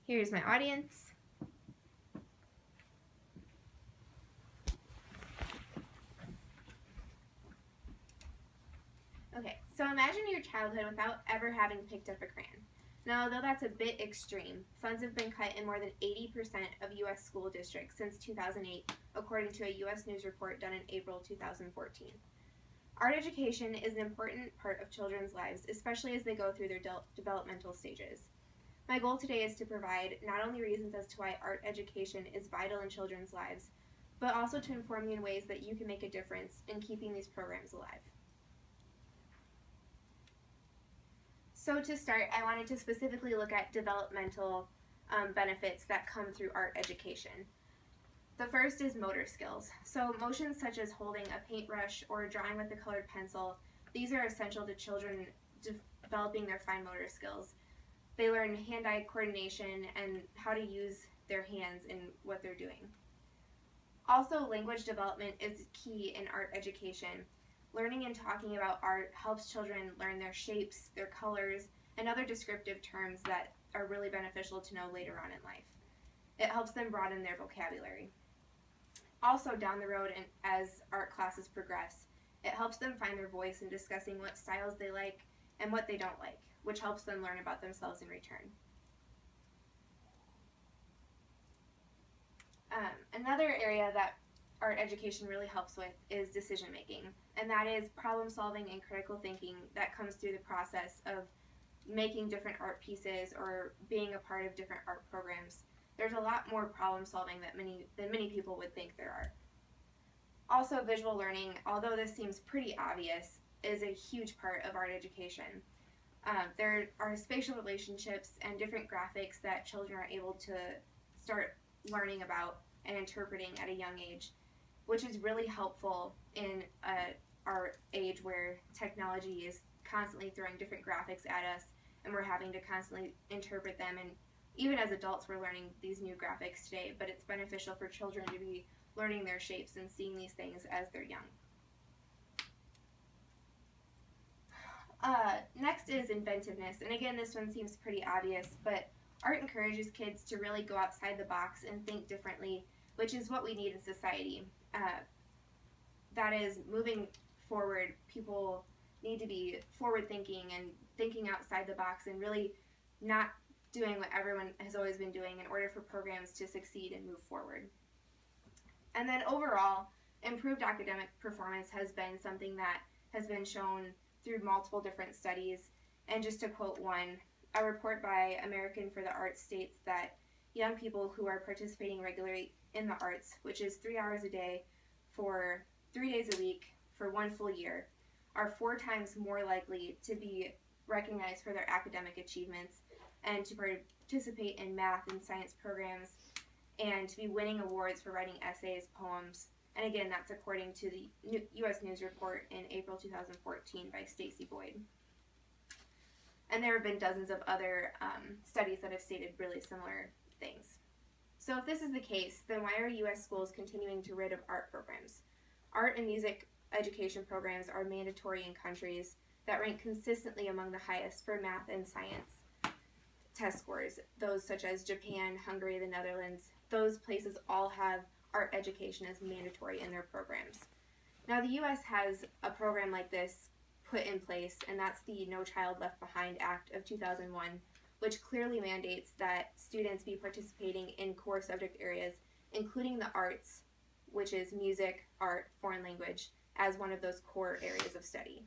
Here's my audience. Okay, so imagine your childhood without ever having picked up a crayon. Now, although that's a bit extreme, funds have been cut in more than 80% of U.S. school districts since 2008, according to a U.S. News report done in April 2014. Art education is an important part of children's lives, especially as they go through their developmental stages. My goal today is to provide not only reasons as to why art education is vital in children's lives, but also to inform you in ways that you can make a difference in keeping these programs alive. So to start, I wanted to specifically look at developmental benefits that come through art education. The first is motor skills. So motions such as holding a paintbrush or drawing with a colored pencil, these are essential to children developing their fine motor skills. They learn hand-eye coordination and how to use their hands in what they're doing. Also, language development is key in art education. Learning and talking about art helps children learn their shapes, their colors, and other descriptive terms that are really beneficial to know later on in life. It helps them broaden their vocabulary. Also, down the road, and as art classes progress, it helps them find their voice in discussing what styles they like and what they don't like, which helps them learn about themselves in return. Another area that art education really helps with is decision making, and that is problem solving and critical thinking that comes through the process of making different art pieces or being a part of different art programs. There's a lot more problem solving than many people would think there are. Also, visual learning, although this seems pretty obvious, is a huge part of art education. There are spatial relationships and different graphics that children are able to start learning about and interpreting at a young age, which is really helpful in our age where technology is constantly throwing different graphics at us and we're having to constantly interpret them. And even as adults, we're learning these new graphics today, but it's beneficial for children to be learning their shapes and seeing these things as they're young. Next is inventiveness, and again, this one seems pretty obvious, but art encourages kids to really go outside the box and think differently, which is what we need in society. That is, moving forward, people need to be forward thinking and thinking outside the box and really not doing what everyone has always been doing in order for programs to succeed and move forward. And then overall, improved academic performance has been something that has been shown through multiple different studies. And just to quote one, a report by American for the Arts states that young people who are participating regularly in the arts, which is 3 hours a day for 3 days a week for 1 full year, are 4 times more likely to be recognized for their academic achievements and to participate in math and science programs and to be winning awards for writing essays, poems. And again, that's according to the U.S. News report in April 2014 by Stacy Boyd. And there have been dozens of other studies that have stated really similar things. So if this is the case, then why are U.S. schools continuing to rid of art programs? Art and music education programs are mandatory in countries that rank consistently among the highest for math and science test scores. Those such as Japan, Hungary, the Netherlands, those places all have art education as mandatory in their programs. Now the U.S. has a program like this put in place, and that's the No Child Left Behind Act of 2001, which clearly mandates that students be participating in core subject areas, including the arts, which is music, art, foreign language, as one of those core areas of study.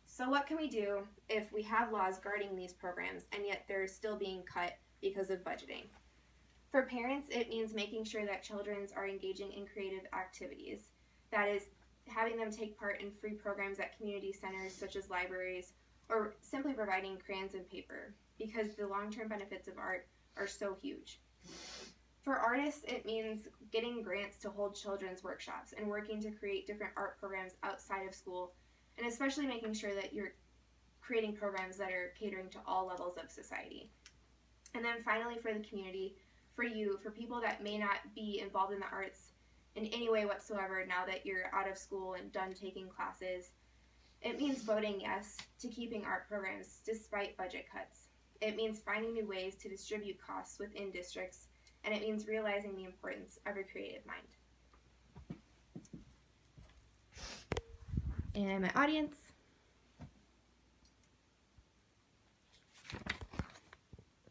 So what can we do if we have laws guarding these programs and yet they're still being cut because of budgeting? For parents, it means making sure that children are engaging in creative activities. That is, having them take part in free programs at community centers such as libraries, or simply providing crayons and paper, because the long-term benefits of art are so huge. For artists, it means getting grants to hold children's workshops and working to create different art programs outside of school, and especially making sure that you're creating programs that are catering to all levels of society. And then finally, for the community, for you, for people that may not be involved in the arts in any way whatsoever now that you're out of school and done taking classes, it means voting yes to keeping art programs despite budget cuts. It means finding new ways to distribute costs within districts, and it means realizing the importance of a creative mind. And my audience,